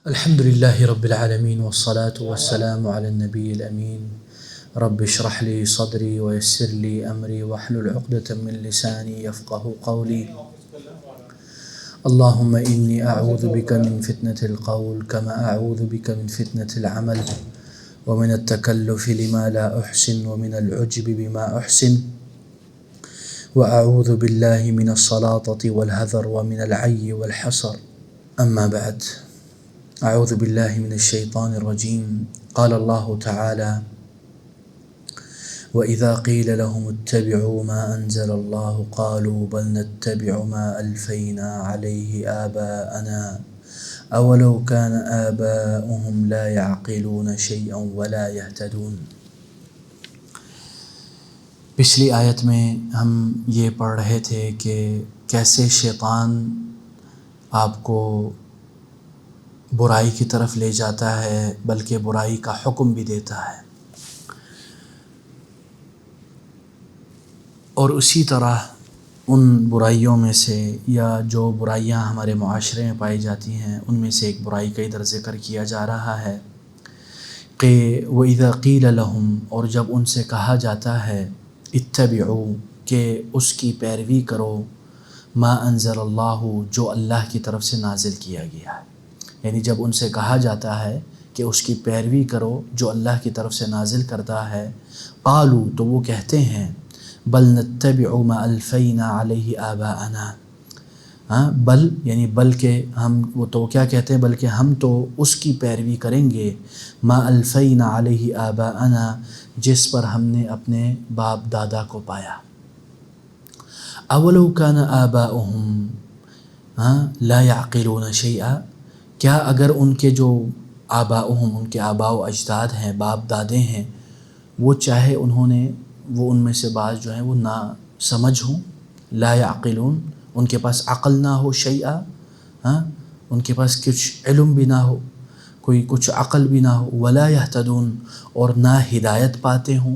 الحمد لله رب العالمين والصلاة والسلام على النبي الأمين رب اشرح لي صدري ويسر لي أمري واحلل عقدة من لساني يفقه قولي اللهم إني أعوذ بك من فتنة القول كما أعوذ بك من فتنة العمل ومن التكلف لما لا أحسن ومن العجب بما أحسن وأعوذ بالله من السلاطة والهذر ومن العي والحصر أما بعد اعوذ باللہ من الشیطان الرجیم قال اللہ تعالی وَإِذَا قِيلَ لَهُمُ اتَّبِعُوا مَا أَنزَلَ اللَّهُ قَالُوا بَلْ نَتَّبِعُ مَا أَلْفَيْنَا عَلَيْهِ آبَاءَنَا أَوَلَوْ كَانَ آبَاؤُهُمْ لَا يَعْقِلُونَ شَيْئًا وَلَا يَهْتَدُونَ۔ پچھلی آیت میں ہم یہ پڑھ رہے تھے کہ کیسے شیطان آپ کو برائی کی طرف لے جاتا ہے بلکہ برائی کا حکم بھی دیتا ہے، اور اسی طرح ان برائیوں میں سے یا جو برائیاں ہمارے معاشرے میں پائی جاتی ہیں ان میں سے ایک برائی کا ادھر ذکر کیا جا رہا ہے کہ وَإِذَا قِيلَ لَهُمْ، اور جب ان سے کہا جاتا ہے اتبعوا، کہ اس کی پیروی کرو، ما انزل اللہ، جو اللہ کی طرف سے نازل کیا گیا ہے، یعنی جب ان سے کہا جاتا ہے کہ اس کی پیروی کرو جو اللہ کی طرف سے نازل کرتا ہے، قالوا، تو وہ کہتے ہیں بل نتبع ما الفینا علیہ آباءنا، بل یعنی بلکہ ہم، وہ تو کیا کہتے ہیں، بلکہ ہم تو اس کی پیروی کریں گے ما الفینا علیہ آباءنا، جس پر ہم نے اپنے باپ دادا کو پایا۔ اولو کان آباؤہم لا یعقلون شیئا، کیا اگر ان کے جو آباؤہم، ان کے آباء و اجداد ہیں، باپ دادے ہیں، وہ چاہے انہوں نے، وہ ان میں سے بعض جو ہیں وہ نا سمجھ ہوں، لا یعقلون، ان کے پاس عقل نہ ہو، شیئا، ان کے پاس کچھ علم بھی نہ ہو، کوئی کچھ عقل بھی نہ ہو، ولا یہتدون، اور نہ ہدایت پاتے ہوں،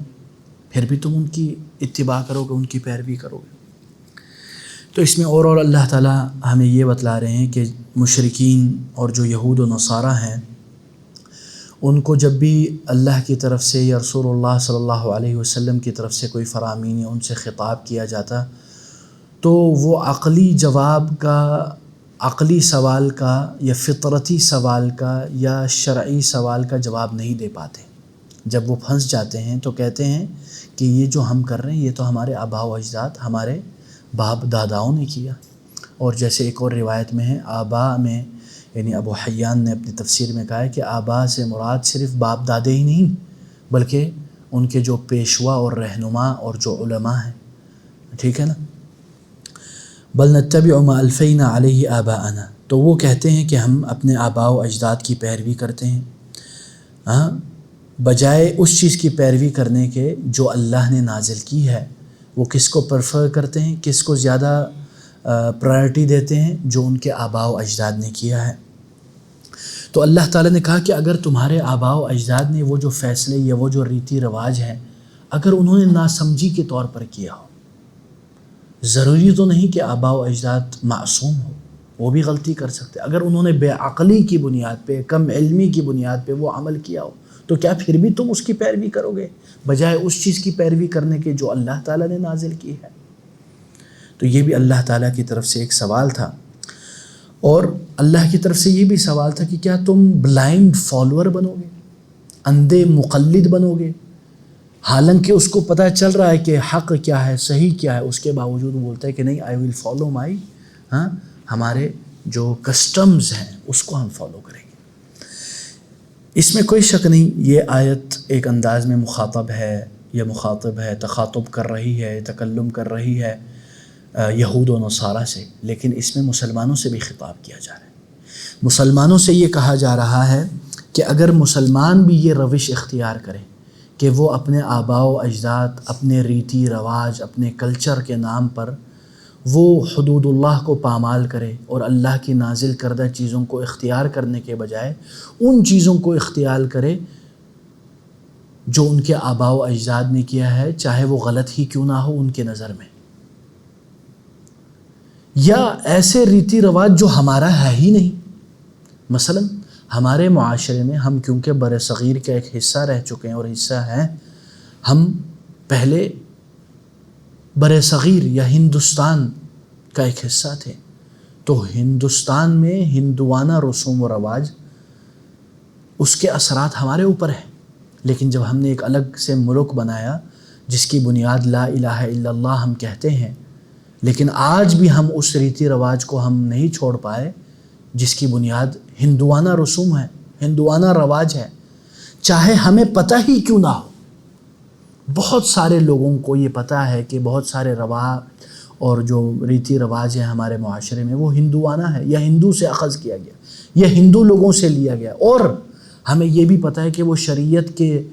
پھر بھی تم ان کی اتباع کرو گے، ان کی پیروی کرو گے۔ تو اس میں اور اللہ تعالیٰ ہمیں یہ بتلا رہے ہیں کہ مشرکین اور جو یہود و نصارہ ہیں، ان کو جب بھی اللہ کی طرف سے یا رسول اللہ صلی اللہ علیہ وسلم کی طرف سے کوئی فرامین یا ان سے خطاب کیا جاتا تو وہ عقلی جواب کا، عقلی سوال کا یا فطرتی سوال کا یا شرعی سوال کا جواب نہیں دے پاتے۔ جب وہ پھنس جاتے ہیں تو کہتے ہیں کہ یہ جو ہم کر رہے ہیں یہ تو ہمارے آباء و اجداد، ہمارے باپ داداؤں نے کیا۔ اور جیسے ایک اور روایت میں ہے، آباء میں یعنی ابو حیان نے اپنی تفسیر میں کہا ہے کہ آباء سے مراد صرف باپ دادے ہی نہیں بلکہ ان کے جو پیشوا اور رہنما اور جو علماء ہیں، ٹھیک ہے نا۔ بل نتبع ما الفینا علیہ آباءنا، تو وہ کہتے ہیں کہ ہم اپنے آباء و اجداد کی پیروی کرتے ہیں، بجائے اس چیز کی پیروی کرنے کے جو اللہ نے نازل کی ہے۔ وہ کس کو پریفر کرتے ہیں، کس کو زیادہ پرائرٹی دیتے ہیں، جو ان کے آباء و اجداد نے کیا ہے۔ تو اللہ تعالیٰ نے کہا کہ اگر تمہارے آباء و اجداد نے وہ جو فیصلے یا وہ جو ریتی رواج ہیں، اگر انہوں نے ناسمجھی کے طور پر کیا ہو، ضروری تو نہیں کہ آباء و اجداد معصوم ہو، وہ بھی غلطی کر سکتے، اگر انہوں نے بے عقلی کی بنیاد پہ، کم علمی کی بنیاد پہ وہ عمل کیا ہو، تو کیا پھر بھی تم اس کی پیروی کرو گے بجائے اس چیز کی پیروی کرنے کے جو اللہ تعالیٰ نے نازل کی ہے؟ تو یہ بھی اللہ تعالیٰ کی طرف سے ایک سوال تھا، اور اللہ کی طرف سے یہ بھی سوال تھا کہ کیا تم بلائنڈ فالوور بنو گے، اندھے مقلد بنو گے، حالانکہ اس کو پتہ چل رہا ہے کہ حق کیا ہے، صحیح کیا ہے، اس کے باوجود وہ بولتا ہے کہ نہیں، آئی ول فالو مائی، ہمارے جو کسٹمز ہیں اس کو ہم فالو کریں گے۔ اس میں کوئی شک نہیں، یہ آیت ایک انداز میں مخاطب ہے، یہ مخاطب ہے، تخاطب کر رہی ہے، تکلم کر رہی ہے یہود و نصارہ سے، لیکن اس میں مسلمانوں سے بھی خطاب کیا جا رہا ہے۔ مسلمانوں سے یہ کہا جا رہا ہے کہ اگر مسلمان بھی یہ روش اختیار کریں کہ وہ اپنے آباء و اجداد، اپنے ریتی رواج، اپنے کلچر کے نام پر وہ حدود اللہ کو پامال کرے اور اللہ کی نازل کردہ چیزوں کو اختیار کرنے کے بجائے ان چیزوں کو اختیار کرے جو ان کے آباء و اجداد نے کیا ہے، چاہے وہ غلط ہی کیوں نہ ہو ان کے نظر میں، یا ایسے ریتی رواج جو ہمارا ہے ہی نہیں۔ مثلا ہمارے معاشرے میں ہم کیونکہ بر صغیر کا ایک حصہ رہ چکے ہیں اور حصہ ہیں، ہم پہلے بر صغیر یا ہندوستان کا ایک حصہ تھے، تو ہندوستان میں ہندوانہ رسوم و رواج، اس کے اثرات ہمارے اوپر ہیں۔ لیکن جب ہم نے ایک الگ سے ملک بنایا جس کی بنیاد لا الہ الا اللہ ہم کہتے ہیں، لیکن آج بھی ہم اس ریتی رواج کو ہم نہیں چھوڑ پائے جس کی بنیاد ہندوانہ رسوم ہے، ہندوانہ رواج ہے، چاہے ہمیں پتہ ہی کیوں نہ ہو۔ بہت سارے لوگوں کو یہ پتہ ہے کہ بہت سارے رواج اور جو ریتی رواج ہیں ہمارے معاشرے میں وہ ہندوانہ ہے، یا ہندو سے اخذ کیا گیا، یا ہندو لوگوں سے لیا گیا، اور ہمیں یہ بھی پتہ ہے کہ وہ شریعت کے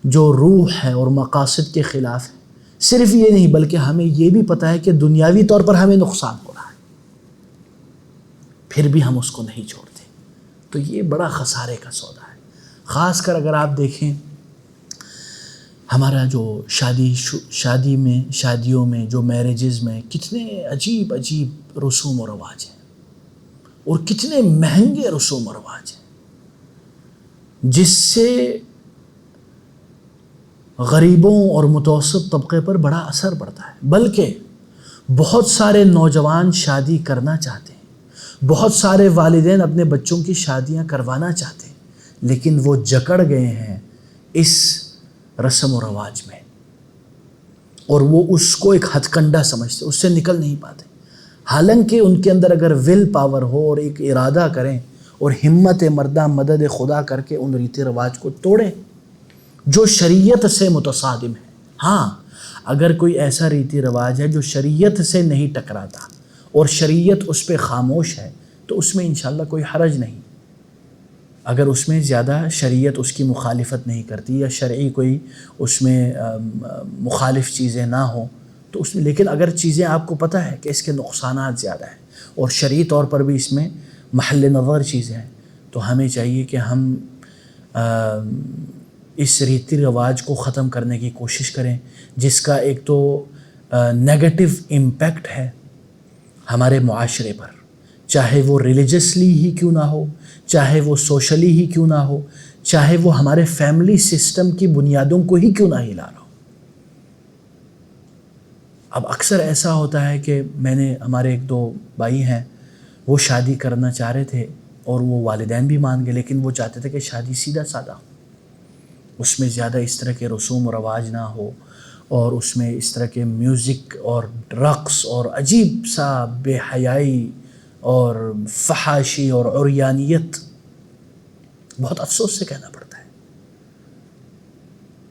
جو روح ہے اور مقاصد کے خلاف ہے۔ صرف یہ نہیں بلکہ ہمیں یہ بھی پتہ ہے کہ دنیاوی طور پر ہمیں نقصان ہو رہا ہے، پھر بھی ہم اس کو نہیں چھوڑتے۔ تو یہ بڑا خسارے کا سودا ہے۔ خاص کر اگر آپ دیکھیں ہمارا جو شادیوں میں جو میرجز میں کتنے عجیب عجیب رسوم و رواج ہیں، اور کتنے مہنگے رسوم و رواج ہیں، جس سے غریبوں اور متوسط طبقے پر بڑا اثر پڑتا ہے۔ بلکہ بہت سارے نوجوان شادی کرنا چاہتے ہیں، بہت سارے والدین اپنے بچوں کی شادیاں کروانا چاہتے ہیں، لیکن وہ جکڑ گئے ہیں اس رسم و رواج میں، اور وہ اس کو ایک ہتھ کنڈا سمجھتے، اس سے نکل نہیں پاتے۔ حالانکہ ان کے اندر اگر ول پاور ہو اور ایک ارادہ کریں اور ہمت مردہ مدد خدا کر کے ان ریتی رواج کو توڑیں جو شریعت سے متصادم ہے۔ ہاں، اگر کوئی ایسا ریتی رواج ہے جو شریعت سے نہیں ٹکراتا اور شریعت اس پہ خاموش ہے تو اس میں انشاءاللہ کوئی حرج نہیں، اگر اس میں زیادہ شریعت اس کی مخالفت نہیں کرتی یا شرعی کوئی اس میں مخالف چیزیں نہ ہوں تو اس میں۔ لیکن اگر چیزیں آپ کو پتہ ہے کہ اس کے نقصانات زیادہ ہیں اور شرعی طور پر بھی اس میں محل نظر چیزیں ہیں، تو ہمیں چاہیے کہ ہم اس ریتی رواج کو ختم کرنے کی کوشش کریں، جس کا ایک تو نیگیٹو امپیکٹ ہے ہمارے معاشرے پر، چاہے وہ ریلیجسلی ہی کیوں نہ ہو، چاہے وہ سوشلی ہی کیوں نہ ہو، چاہے وہ ہمارے فیملی سسٹم کی بنیادوں کو ہی کیوں نہ ہلا رہا ہو۔ اب اکثر ایسا ہوتا ہے کہ ہمارے ایک دو بھائی ہیں، وہ شادی کرنا چاہ رہے تھے اور وہ والدین بھی مان گئے، لیکن وہ چاہتے تھے کہ شادی سیدھا سادہ ہو، اس میں زیادہ اس طرح کے رسوم و رواج نہ ہو، اور اس میں اس طرح کے میوزک اور رقص اور عجیب سا بے حیائی اور فحاشی اور عریانیت۔ بہت افسوس سے کہنا پڑتا ہے،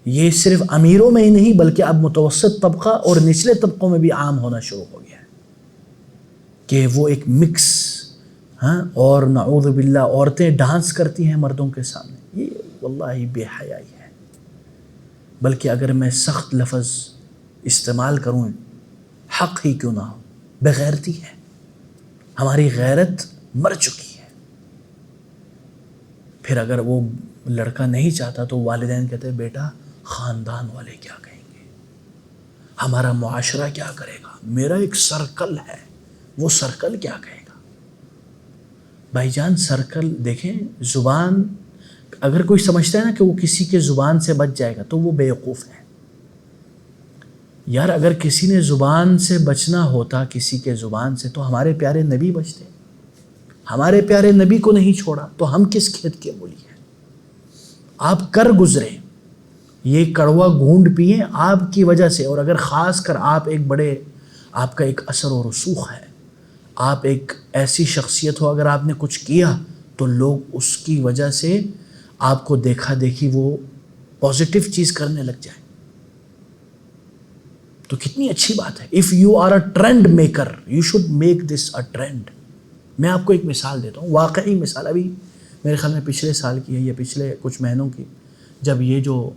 یہ صرف امیروں میں ہی نہیں بلکہ اب متوسط طبقہ اور نچلے طبقوں میں بھی عام ہونا شروع ہو گیا ہے کہ وہ ایک مکس، اور نعوذ باللہ عورتیں ڈانس کرتی ہیں مردوں کے سامنے۔ یہ واللہ بے حیائی ہے۔ بلکہ اگر میں سخت لفظ استعمال کروں، حق ہی کیوں نہ ہو، بغیرتی ہے، ہماری غیرت مر چکی ہے۔ پھر اگر وہ لڑکا نہیں چاہتا تو والدین کہتے ہیں بیٹا خاندان والے کیا کہیں گے، ہمارا معاشرہ کیا کرے گا، میرا ایک سرکل ہے، وہ سرکل کیا کہے گا۔ بھائی جان سرکل دیکھیں، زبان اگر کوئی سمجھتا ہے نا کہ وہ کسی کے زبان سے بچ جائے گا تو وہ بیوقوف ہے۔ یار اگر کسی نے زبان سے بچنا ہوتا کسی کے زبان سے تو ہمارے پیارے نبی بچتے، ہمارے پیارے نبی کو نہیں چھوڑا تو ہم کس کھیت کے مولی ہیں۔ آپ کر گزرے، یہ کڑوا گھونڈ پیئیں آپ کی وجہ سے، اور اگر خاص کر آپ آپ کا ایک اثر و رسوخ ہے، آپ ایک ایسی شخصیت ہو، اگر آپ نے کچھ کیا تو لوگ اس کی وجہ سے آپ کو دیکھا دیکھی وہ پازیٹیو چیز کرنے لگ جائیں تو کتنی اچھی بات ہے۔ if you are a trend maker you should make this a trend۔ میں آپ کو ایک مثال دیتا ہوں، واقعی مثال، ابھی میرے خیال میں پچھلے سال کی ہے یا پچھلے کچھ مہینوں کی، جب یہ جو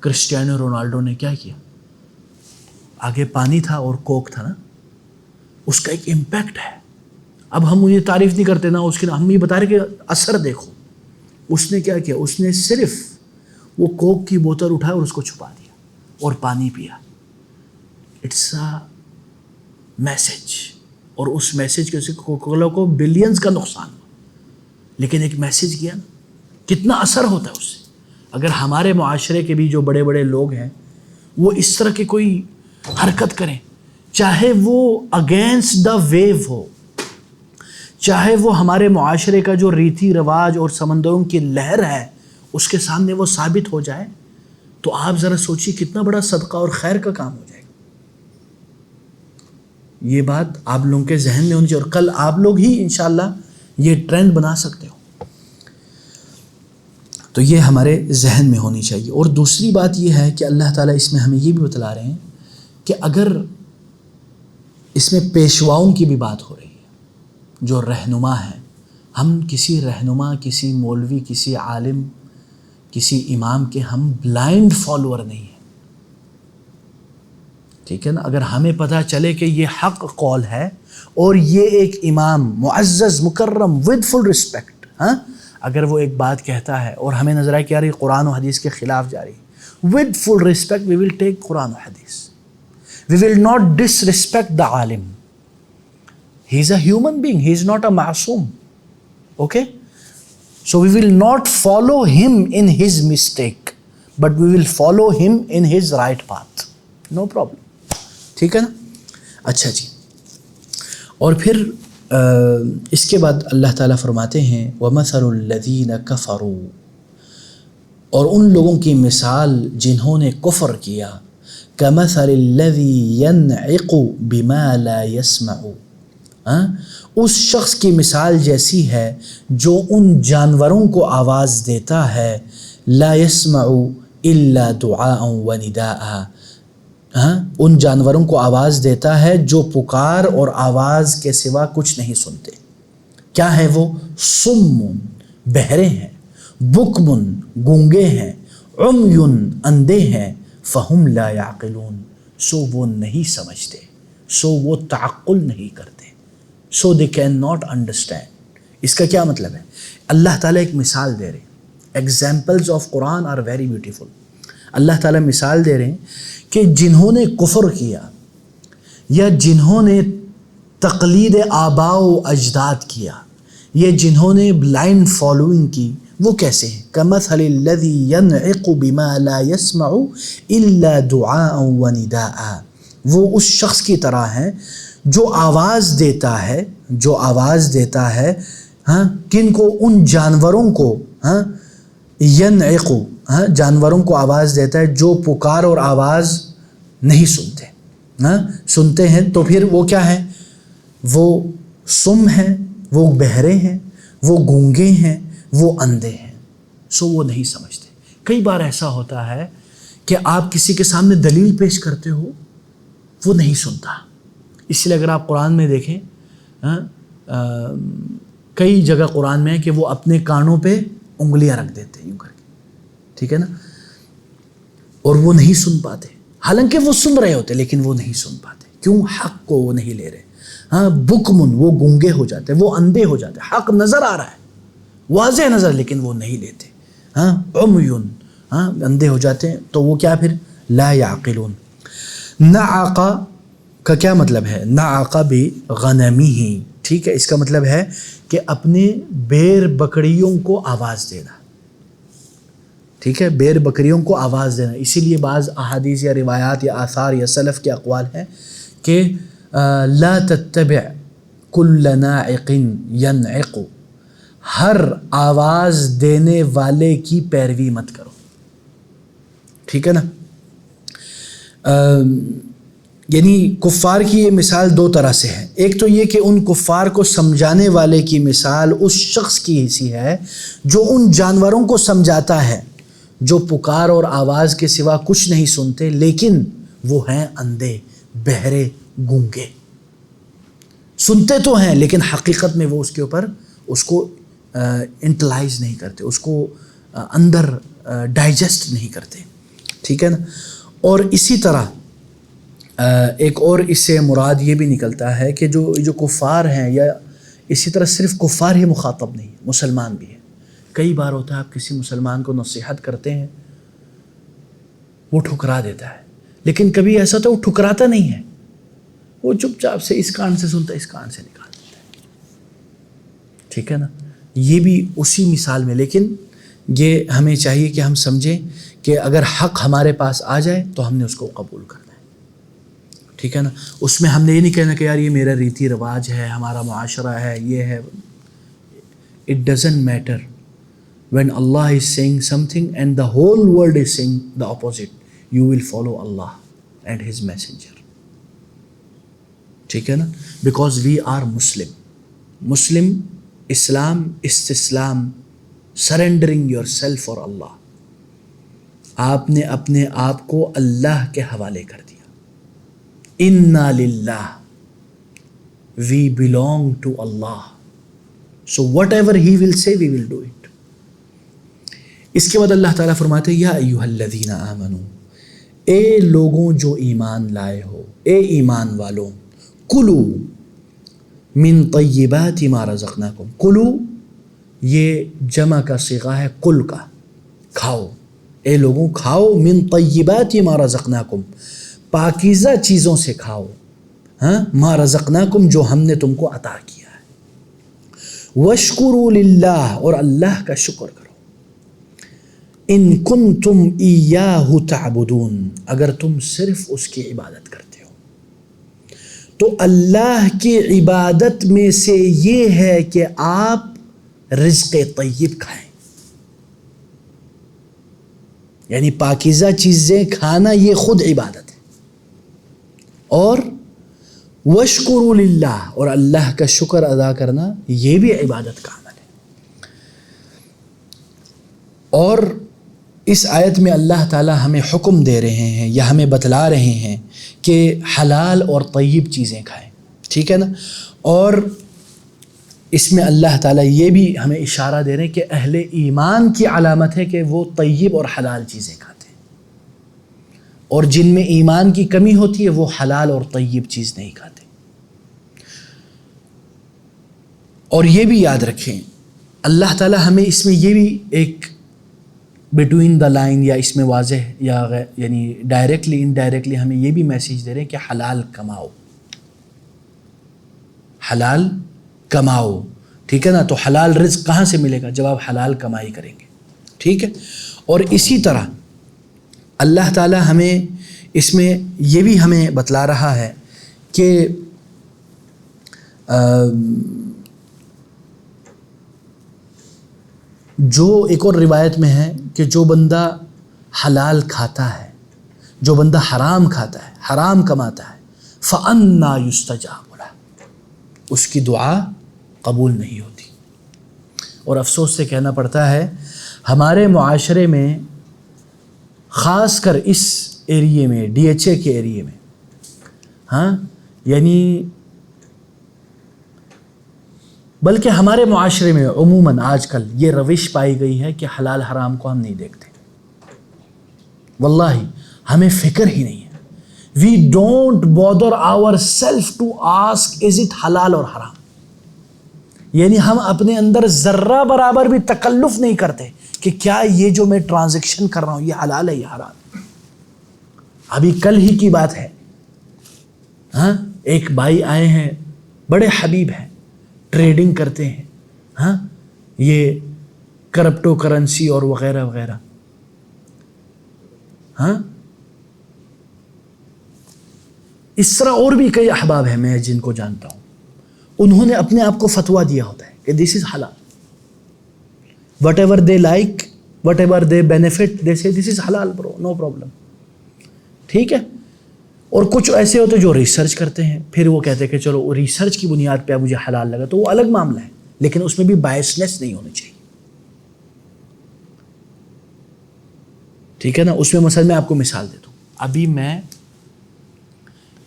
کرسٹیانو رونالڈو نے کیا کیا، آگے پانی تھا اور کوک تھا نا، اس کا ایک امپیکٹ ہے۔ اب ہم یہ تعریف نہیں کرتے نا اس کی، ہم یہ بتا رہے کہ اثر دیکھو۔ اس نے کیا کیا، اس نے صرف وہ کوک کی بوتل اٹھایا اور اس کو چھپا دیا اور پانی پیا۔ اٹس اے میسج، اور اس میسج کے کوکا کولا کو بلینز کا نقصان ہوا، لیکن ایک میسج کیا نا۔ کتنا اثر ہوتا ہے اس سے. اگر ہمارے معاشرے کے بھی جو بڑے بڑے لوگ ہیں وہ اس طرح کی کوئی حرکت کریں، چاہے وہ اگینسٹ دا ویو ہو، چاہے وہ ہمارے معاشرے کا جو ریتی رواج اور سمندروں کی لہر ہے اس کے سامنے وہ ثابت ہو جائے، تو آپ ذرا سوچیے کتنا بڑا صدقہ اور خیر کا کام ہو جائے گا. یہ بات آپ لوگوں کے ذہن میں ہونی چاہیے، اور کل آپ لوگ ہی انشاءاللہ یہ ٹرینڈ بنا سکتے ہو. تو یہ ہمارے ذہن میں ہونی چاہیے. اور دوسری بات یہ ہے کہ اللہ تعالیٰ اس میں ہمیں یہ بھی بتلا رہے ہیں کہ اگر اس میں پیشواؤں کی بھی بات ہو رہی ہے جو رہنما ہیں، ہم کسی رہنما، کسی مولوی، کسی عالم، کسی امام کے ہم بلائنڈ فالوور نہیں ہیں. ٹھیک ہے نا؟ اگر ہمیں پتہ چلے کہ یہ حق قول ہے اور یہ ایک امام معزز مکرم ود فل رسپیکٹ، اگر وہ ایک بات کہتا ہے اور ہمیں نظر آئے کہ یار یہ قرآن و حدیث کے خلاف جا رہی ہے، ود فل رسپیکٹ وی ول ٹیک قرآن و Hadith. We will not disrespect the عالم. He is a human being, he is not a معصوم. Okay, so we will not follow him in his mistake but we will follow him in his right path. No problem. ٹھیک ہے نا؟ اچھا جی. اور پھر اس کے بعد اللہ تعالیٰ فرماتے ہیں وَمَثَلُ الَّذِينَ كَفَرُوا، اور ان لوگوں کی مثال جنہوں نے کفر کیا، كَمَثَلِ الَّذِي يَنْعِقُ بِمَا لَا يَسْمَعُ، اس شخص کی مثال جیسی ہے جو ان جانوروں کو آواز دیتا ہے، لا يسمع الا دعاء ونداء، ان جانوروں کو آواز دیتا ہے جو پکار اور آواز کے سوا کچھ نہیں سنتے. کیا ہے وہ؟ صم، بہرے ہیں، بکم، گونگے ہیں، عمی، اندھے ہیں، فہم لا یعقلون، سو وہ نہیں سمجھتے، سو وہ تعقل نہیں کرتے، سو دے کین ناٹ انڈرسٹینڈ. اس کا کیا مطلب ہے؟ اللہ تعالیٰ ایک مثال دے رہے ہیں. Examples of Quran are very beautiful. اللہ تعالیٰ مثال دے رہے ہیں کہ جنہوں نے کفر کیا یا جنہوں نے تقلید آباء و اجداد کیا، یہ جنہوں نے بلائنڈ فالوئنگ کی، وہ کیسے ہیں؟ کمثل الذی ینعق بما لا یسمع الا دعاء ونداء، وہ اس شخص کی طرح ہیں جو آواز دیتا ہے کن کو؟ ان جانوروں کو. ینعق، جانوروں کو آواز دیتا ہے جو پکار اور آواز نہیں سنتے. سنتے ہیں تو پھر وہ کیا ہیں؟ وہ صم ہیں، وہ بہرے ہیں، وہ گونگے ہیں، وہ اندھے ہیں، سو وہ نہیں سمجھتے. کئی بار ایسا ہوتا ہے کہ آپ کسی کے سامنے دلیل پیش کرتے ہو، وہ نہیں سنتا. اس لیے اگر آپ قرآن میں دیکھیں، کئی جگہ قرآن میں ہے کہ وہ اپنے کانوں پہ انگلیاں رکھ دیتے ہیں یوں کر کے. ٹھیک ہے نا؟ اور وہ نہیں سن پاتے، حالانکہ وہ سن رہے ہوتے لیکن وہ نہیں سن پاتے. کیوں؟ حق کو وہ نہیں لے رہے. بکمن، وہ گونگے ہو جاتے، وہ اندھے ہو جاتے. حق نظر آ رہا ہے، واضح نظر، لیکن وہ نہیں لیتے. عمیون، اندھے ہو جاتے ہیں. تو وہ کیا پھر؟ لا یعقلون. نعق کا کیا مطلب ہے؟ نعق بغنمہ. ٹھیک ہے، اس کا مطلب ہے کہ اپنے بیر بکریوں کو آواز دینا. ٹھیک ہے، بیر بکریوں کو آواز دینا. اسی لیے بعض احادیث یا روایات یا آثار یا سلف کے اقوال ہیں کہ لا تتبع کل ناعق ینعق، ہر آواز دینے والے کی پیروی مت کرو. ٹھیک ہے نا؟ یعنی کفار کی یہ مثال دو طرح سے ہے. ایک تو یہ کہ ان کفار کو سمجھانے والے کی مثال اس شخص کی ایسی ہے جو ان جانوروں کو سمجھاتا ہے جو پکار اور آواز کے سوا کچھ نہیں سنتے، لیکن وہ ہیں اندھے، بہرے، گونگے. سنتے تو ہیں لیکن حقیقت میں وہ اس کے اوپر اس کو انٹلائز نہیں کرتے، اس کو اندر ڈائجسٹ نہیں کرتے. ٹھیک ہے نا؟ اور اسی طرح ایک اور اس سے مراد یہ بھی نکلتا ہے کہ جو کفار ہیں، یا اسی طرح صرف کفار ہی مخاطب نہیں، مسلمان بھی ہیں. کئی بار ہوتا ہے آپ کسی مسلمان کو نصیحت کرتے ہیں، وہ ٹھکرا دیتا ہے، لیکن کبھی ایسا تو وہ ٹھکراتا نہیں ہے، وہ چپ چاپ سے اس کان سے سنتا ہے، اس کان سے نکال دیتا ہے. ٹھیک ہے نا؟ یہ بھی اسی مثال میں. لیکن یہ ہمیں چاہیے کہ ہم سمجھیں کہ اگر حق ہمارے پاس آ جائے تو ہم نے اس کو قبول کرنا ہے، ٹھیک ہے نا. اس میں ہم نے یہ نہیں کہنا کہ یار یہ میرا ریتی رواج ہے، ہمارا معاشرہ ہے، یہ ہے. It doesn't matter when Allah is saying something and the whole world is saying the opposite, you will follow Allah and His messenger. ٹھیک ہے نا. Because we are Muslim, Islam, استسلام، surrendering yourself for Allah. آپ نے اپنے آپ کو اللہ کے حوالے کر دیا. اِنَّا لِلَّهِ، we belong to Allah. So whatever He will say, we will do it. اس کے بعد اللہ تعالیٰ فرماتے ہیں یا ایھا الذین آمنوا، اے لوگوں جو ایمان لائے ہو، اے ایمان والوں، کلو من طیبات ما رزقناکم. کلو یہ جمع کا صیغہ ہے کل کا، کھاؤ، اے لوگوں کھاؤ، من طیبات ما رزقناکم، پاکیزہ چیزوں سے کھاؤ، ہاں، ما رزقناکم جو ہم نے تم کو عطا کیا ہے. واشکروا للہ، اور اللہ کا شکر کرو. ان کنتم ایاہ تعبدون، اگر تم صرف اس کی عبادت کرتے ہو. تو اللہ کی عبادت میں سے یہ ہے کہ آپ رزق طیب کھائیں، یعنی پاکیزہ چیزیں کھانا یہ خود عبادت ہے. اور واشکروا للہ، اور اللہ کا شکر ادا کرنا یہ بھی عبادت کا عمل ہے. اور اس آیت میں اللہ تعالی ہمیں حکم دے رہے ہیں یا ہمیں بتلا رہے ہیں کہ حلال اور طیب چیزیں کھائیں، ٹھیک ہے نا. اور اس میں اللہ تعالیٰ یہ بھی ہمیں اشارہ دے رہے ہیں کہ اہل ایمان کی علامت ہے کہ وہ طیب اور حلال چیزیں کھاتے ہیں، اور جن میں ایمان کی کمی ہوتی ہے وہ حلال اور طیب چیز نہیں کھاتے. اور یہ بھی یاد رکھیں اللہ تعالیٰ ہمیں اس میں یہ بھی ایک بٹوین دا لائن یا اس میں واضح یا یعنی ڈائریکٹلی انڈائریکٹلی ہمیں یہ بھی میسیج دے رہے ہیں کہ حلال کماؤ، حلال کماؤ، ٹھیک ہے نا. تو حلال رزق کہاں سے ملے گا؟ جب آپ حلال کمائی کریں گے، ٹھیک ہے. اور اسی طرح اللہ تعالیٰ ہمیں اس میں یہ بھی ہمیں بتلا رہا ہے کہ جو ایک اور روایت میں ہے کہ جو بندہ حلال کھاتا ہے، جو بندہ حرام کھاتا ہے، حرام کماتا ہے، فَأَنَّا يُسْتَجَابُ لَهُ، اس کی دعا قبول نہیں ہوتی. اور افسوس سے کہنا پڑتا ہے ہمارے معاشرے میں، خاص کر اس ایریے میں، ڈی ایچ اے کے ایریے میں، ہاں، یعنی بلکہ ہمارے معاشرے میں عموماً آج کل یہ روش پائی گئی ہے کہ حلال حرام کو ہم نہیں دیکھتے. واللہ ہمیں فکر ہی نہیں ہے. We don't bother ourselves to ask is it حلال اور حرام. یعنی ہم اپنے اندر ذرہ برابر بھی تکلف نہیں کرتے کہ کیا یہ جو میں ٹرانزیکشن کر رہا ہوں یہ حلال ہے یا حرام. ابھی کل ہی کی بات ہے، ہاں، ایک بھائی آئے ہیں، بڑے حبیب ہیں، ٹریڈنگ کرتے ہیں، ہاں، یہ کرپٹو کرنسی اور وغیرہ وغیرہ، ہاں. اس طرح اور بھی کئی احباب ہیں میں جن کو جانتا ہوں، انہوں نے اپنے آپ کو فتویٰ دیا ہوتا ہے کہ دس از حلال، whatever they like, whatever they benefit, they say this is حلال برو، نو پرابلم، ٹھیک ہے. اور کچھ ایسے ہوتے جو ریسرچ کرتے ہیں، پھر وہ کہتے ہیں کہ چلو ریسرچ کی بنیاد پہ مجھے حلال لگا، تو وہ الگ معاملہ ہے، لیکن اس میں بھی بائسنس نہیں ہونی چاہیے، ٹھیک ہے نا. اس میں مثلا میں آپ کو مثال دیتا ہوں، ابھی میں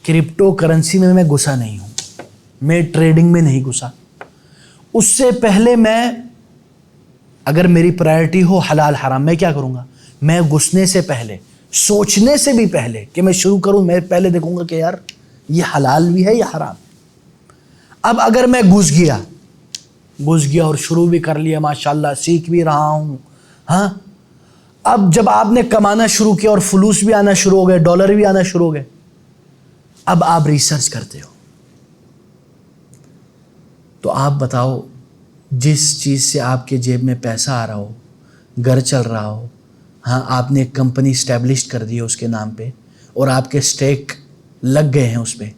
کرپٹو کرنسی میں گھسا نہیں ہوں، میں ٹریڈنگ میں نہیں گھسا. اس سے پہلے میں اگر میری پرائرٹی ہو حلال حرام، میں کیا کروں گا؟ میں گھسنے سے پہلے، سوچنے سے بھی پہلے کہ میں شروع کروں، میں پہلے دیکھوں گا کہ یار یہ حلال بھی ہے یا حرام. اب اگر میں گھس گیا اور شروع بھی کر لیا، ماشاءاللہ سیکھ بھی رہا ہوں، ہاں، اب جب آپ نے کمانا شروع کیا اور فلوس بھی آنا شروع ہو گئے، ڈالر بھی آنا شروع ہو گئے، اب آپ ریسرچ کرتے ہو. تو آپ بتاؤ، جس چیز سے آپ کے جیب میں پیسہ آ رہا ہو، گھر چل رہا ہو، ہاں آپ نے ایک کمپنی اسٹیبلش کر دی ہے اس کے نام پہ اور آپ کے اسٹیک لگ گئے ہیں اس پہ،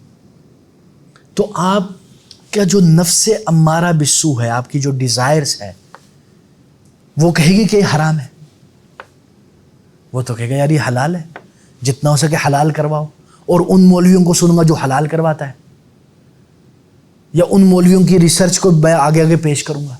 تو آپ کا جو نفس امارہ بالسوء ہے، آپ کی جو ڈیزائرز ہے، وہ کہے گی کہ یہ حرام ہے؟ وہ تو کہے گا یار یہ حلال ہے، جتنا ہو سکے حلال کرواؤ، اور ان مولویوں کو سنوں گا جو حلال کرواتا ہے، یا ان مولویوں کی ریسرچ کو میں آگے آگے پیش کروں گا۔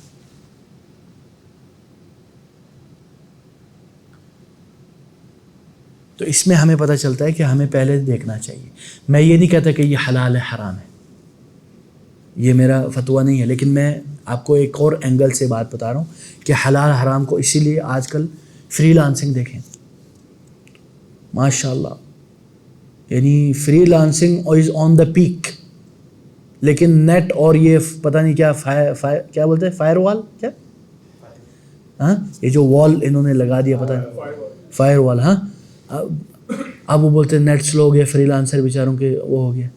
تو اس میں ہمیں پتہ چلتا ہے کہ ہمیں پہلے دیکھنا چاہیے۔ میں یہ نہیں کہتا کہ یہ حلال ہے حرام ہے، یہ میرا فتویٰ نہیں ہے، لیکن میں آپ کو ایک اور اینگل سے بات بتا رہا ہوں کہ حلال حرام کو، اسی لیے آج کل فری لانسنگ دیکھیں، ماشاء اللہ، یعنی free lancing is on the peak, لیکن نیٹ اور یہ پتہ نہیں کیا کیا بولتے ہیں، فائر وال، کیا ہاں یہ جو وال انہوں نے لگا دیا، پتہ نہیں فائر وال، ہاں اب وہ بولتے ہیں نیٹ سلو ہو گیا، فری لانسر بیچاروں کے وہ ہو گیا۔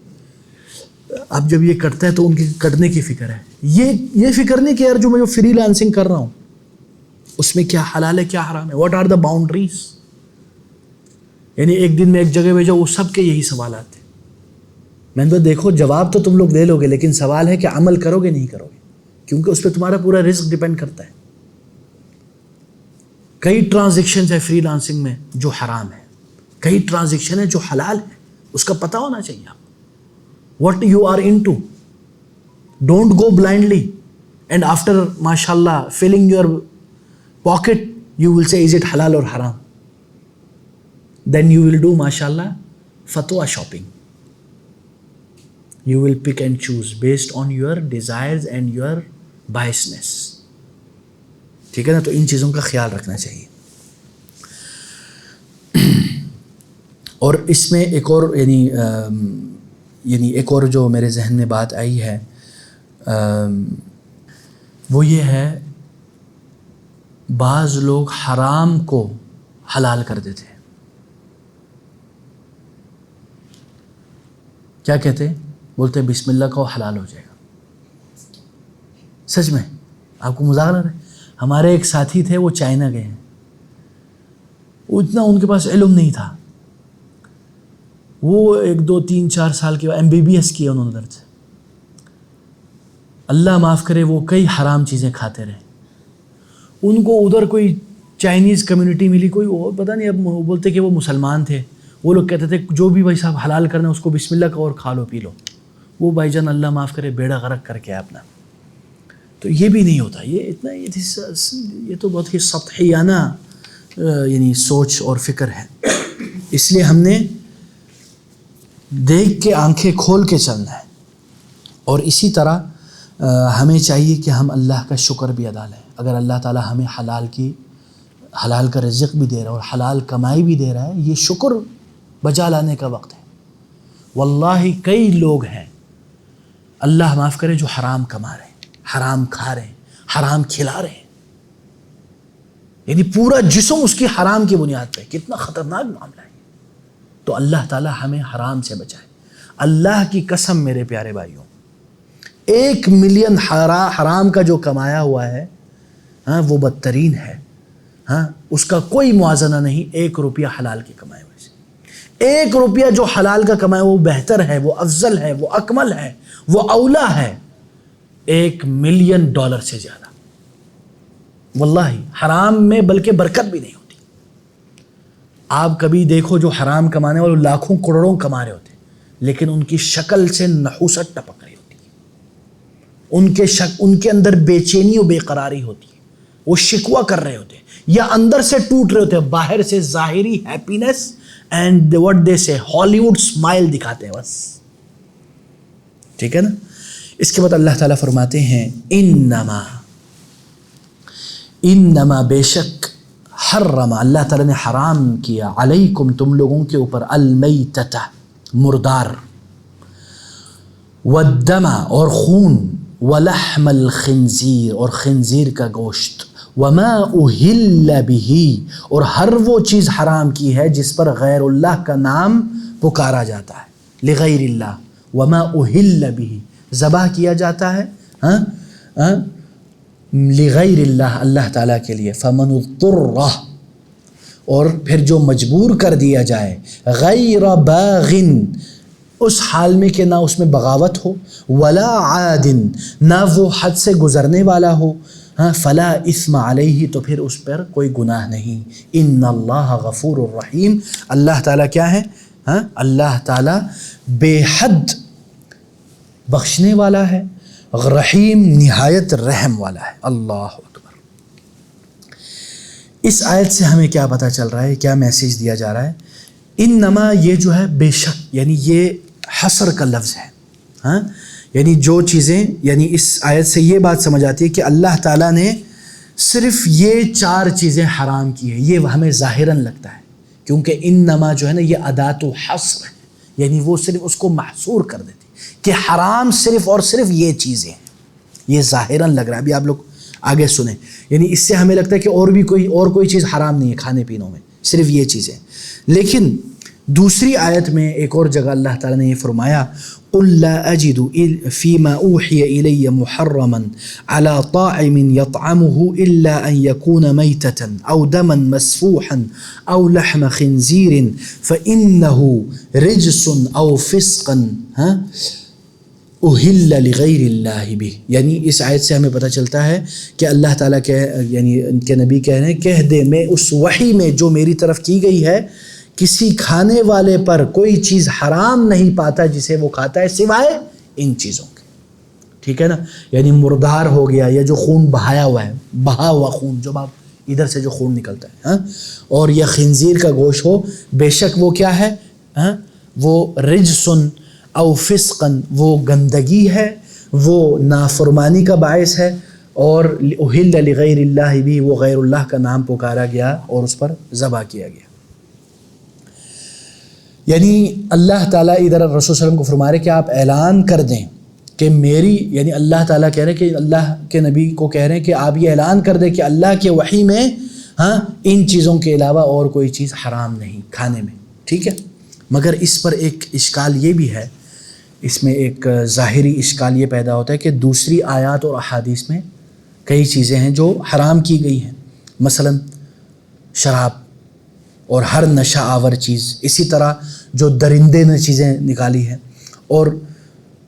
اب جب یہ کٹتا ہے تو ان کی کٹنے کی فکر ہے، یہ فکر نہیں کہ یار جو میں جو فری لانسنگ کر رہا ہوں اس میں کیا حلال ہے کیا حرام ہے، واٹ آر دا باؤنڈریز۔ یعنی ایک دن میں ایک جگہ بھیجا، وہ سب کے یہی سوالات تھے، میں نے تو دیکھو جواب تو تم لوگ دے لو گے، لیکن سوال ہے کہ عمل کرو گے نہیں کرو گے، کیونکہ اس پہ تمہارا پورا رزق ڈیپینڈ کرتا ہے۔ کئی ٹرانزیکشنز ہے فری لانسنگ میں جو حرام ہے، کئی ٹرانزیکشن ہے جو حلال ہے، اس کا پتہ ہونا چاہیے آپ کو، what you are into, don't go blindly and after ماشاء اللہ filling your pocket you will say is it حلال اور حرام، دین یو ول ڈو ماشاء اللہ فتویٰ shopping, you will pick and choose based on your desires and your biases, ٹھیک ہے نا؟ تو ان چیزوں کا خیال رکھنا چاہیے۔ اور اس میں ایک اور یعنی ایک اور جو میرے ذہن میں بات آئی ہے وہ یہ ہے، بعض لوگ حرام کو حلال کر دیتے ہیں۔ کیا کہتے ہیں؟ بولتے ہیں بسم اللہ کہو حلال ہو جائے گا۔ سچ میں آپ کو مذاق نہ رہے، ہمارے ایک ساتھی تھے، وہ چائنا گئے ہیں، اتنا ان کے پاس علم نہیں تھا، وہ 1 2 3 4 سال کے MBBS کیا انہوں نے ادھر سے، اللہ معاف کرے وہ کئی حرام چیزیں کھاتے رہے، ان کو ادھر کوئی چائنیز کمیونٹی ملی، کوئی اور پتہ نہیں، اب بولتے کہ وہ مسلمان تھے، وہ لوگ کہتے تھے جو بھی بھائی صاحب حلال کرنا اس کو بسم اللہ کا اور کھا لو پی لو، وہ بھائی جان اللہ معاف کرے بیڑا غرق کر کے اپنا۔ تو یہ بھی نہیں ہوتا، یہ اتنا یہ تو بہت ہی سطحیانہ یعنی سوچ اور فکر ہے، اس لیے ہم نے دیکھ کے آنکھیں کھول کے چلنا ہے، اور اسی طرح ہمیں چاہیے کہ ہم اللہ کا شکر بھی ادا لیں۔ اگر اللہ تعالی ہمیں حلال کا رزق بھی دے رہا ہے اور حلال کمائی بھی دے رہا ہے، یہ شکر بجا لانے کا وقت ہے۔ واللہ کئی لوگ ہیں اللہ معاف کرے جو حرام کما رہے ہیں، حرام کھا رہے ہیں، حرام کھلا رہے ہیں، یعنی پورا جسم اس کی حرام کی بنیاد پہ، کتنا خطرناک معاملہ ہے۔ تو اللہ تعالی ہمیں حرام سے بچائے۔ اللہ کی قسم میرے پیارے بھائیوں، 1 ملین حرام کا جو کمایا ہوا ہے ہاں وہ بدترین ہے، ہاں اس کا کوئی موازنہ نہیں 1 روپیہ حلال کے کمائے ہوئے سے۔ 1 روپیہ جو حلال کا کمایا وہ بہتر ہے، وہ افضل ہے، وہ اکمل ہے، وہ اولا ہے 1 ملین ڈالر سے زیادہ۔ واللہ حرام میں بلکہ برکت بھی نہیں ہوتی۔ آپ کبھی دیکھو جو حرام کمانے والے لاکھوں کروڑوں کما رہے ہوتے ہیں، لیکن ان کی شکل سے نحوست ٹپک رہی ہوتی ہے، ان کے اندر بے چینی و بے قراری ہوتی ہے، وہ شکوہ کر رہے ہوتے ہیں یا اندر سے ٹوٹ رہے ہوتے ہیں، باہر سے ظاہری ہیپینس اینڈ واٹ دے سے ہالی ووڈ اسمائل دکھاتے ہیں بس، ٹھیک ہے نا؟ اس کے بعد اللہ تعالیٰ فرماتے ہیں انما بے شک حرم، اللہ تعالیٰ نے حرام کیا، علیکم تم لوگوں کے اوپر، المیتۃ مردار، والدم اور خون، ولحم الخنزیر اور خنزیر کا گوشت، وما اہل بہ اور ہر وہ چیز حرام کی ہے جس پر غیر اللہ کا نام پکارا جاتا ہے، لغیر اللہ، وما اہل بہ ذبح کیا جاتا ہے لغیر اللہ، اللہ تعالیٰ کے لیے، فمن اضطر، اور پھر جو مجبور کر دیا جائے، غیر باغ، اس حال میں کہ نہ اس میں بغاوت ہو، ولا عاد، نہ وہ حد سے گزرنے والا ہو، فلا اثم علیہ، تو پھر اس پر کوئی گناہ نہیں، ان اللہ غفور الرحیم، اللہ تعالیٰ کیا ہے؟ اللہ تعالیٰ بے حد بخشنے والا ہے، رحیم نہایت رحم والا ہے۔ اللہ اکبر۔ اس آیت سے ہمیں کیا پتہ چل رہا ہے، کیا میسیج دیا جا رہا ہے؟ انما، یہ جو ہے بے شک، یعنی یہ حصر کا لفظ ہے، یعنی جو چیزیں، یعنی اس آیت سے یہ بات سمجھ آتی ہے کہ اللہ تعالیٰ نے صرف یہ 4 چیزیں حرام کی ہیں، یہ ہمیں ظاہراً لگتا ہے، کیونکہ انما جو ہے نا یہ ادات حصر ہے، یعنی وہ صرف اس کو محصور کر دیتی کہ حرام صرف اور صرف یہ چیزیں ہیں، یہ ظاہراً لگ رہا ہے۔ ابھی آپ لوگ آگے سنیں، یعنی اس سے ہمیں لگتا ہے کہ اور بھی کوئی چیز حرام نہیں ہے کھانے پینوں میں، صرف یہ چیزیں۔ لیکن دوسری آیت میں ایک اور جگہ اللہ تعالیٰ نے یہ فرمایا، قُلْ لَا أَجِدُ فِي مَا أُوحِيَ إِلَيَّ مُحَرَّمًا عَلَى طَاعِمٍ يَطْعَمُهُ إِلَّا أَن يَكُونَ مَيْتَةً أَوْ دَمًا مَسْفُوحًا أَوْ لَحْمَ خِنْزِيرٍ فَإِنَّهُ رِجْسٌ أَوْ فِسْقًا أُهِلَّ لِغَيْرِ اللَّهِ بِهِ، یعنی اس آیت سے ہمیں پتہ چلتا ہے کہ اللہ تعالیٰ یعنی ان کے نبی کہہ رہے ہیں، کہہ دے میں اس وحی میں جو میری طرف کی گئی ہے، کسی کھانے والے پر کوئی چیز حرام نہیں پاتا جسے وہ کھاتا ہے سوائے ان چیزوں کے، ٹھیک ہے نا؟ یعنی مردار ہو گیا، یا جو خون بہایا ہوا ہے، بہا ہوا خون، جو ادھر سے جو خون نکلتا ہے، اور یا خنزیر کا گوشت ہو، بے شک وہ کیا ہے؟ وہ رجسن او فسقن، وہ گندگی ہے، وہ نافرمانی کا باعث ہے، اور اہل لغیر اللہ بھی، وہ غیر اللہ کا نام پکارا گیا اور اس پر ذبح کیا گیا۔ یعنی اللہ تعالیٰ ادھر رسول صلی اللہ علیہ وسلم کو فرما رہے کہ آپ اعلان کر دیں کہ میری، یعنی اللہ تعالیٰ کہہ رہے ہیں کہ اللہ کے نبی کو کہہ رہے ہیں کہ آپ یہ اعلان کر دیں کہ اللہ کے وحی میں ان چیزوں کے علاوہ اور کوئی چیز حرام نہیں کھانے میں، ٹھیک ہے؟ مگر اس پر ایک اشکال یہ بھی ہے، اس میں ایک ظاہری اشکال یہ پیدا ہوتا ہے کہ دوسری آیات اور احادیث میں کئی چیزیں ہیں جو حرام کی گئی ہیں، مثلا شراب اور ہر نشہ آور چیز، اسی طرح جو درندے نے چیزیں نکالی ہیں، اور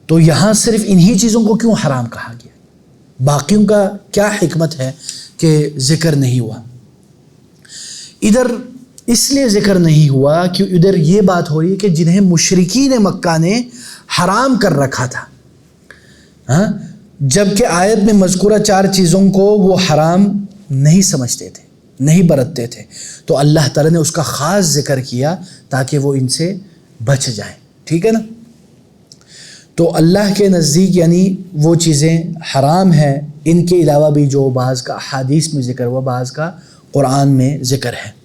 تو یہاں صرف انہی چیزوں کو کیوں حرام کہا گیا؟ باقیوں کا کیا حکمت ہے کہ ذکر نہیں ہوا؟ ادھر اس لیے ذکر نہیں ہوا کہ ادھر یہ بات ہو رہی ہے کہ جنہیں مشرکین مکہ نے حرام کر رکھا تھا، جبکہ آیت میں مذکورہ 4 چیزوں کو وہ حرام نہیں سمجھتے تھے، نہیں برتتے تھے، تو اللہ تعالیٰ نے اس کا خاص ذکر کیا تاکہ وہ ان سے بچ جائیں، ٹھیک ہے نا؟ تو اللہ کے نزدیک یعنی وہ چیزیں حرام ہیں، ان کے علاوہ بھی جو بعض کا احادیث میں ذکر ہوا، بعض کا قرآن میں ذکر ہے۔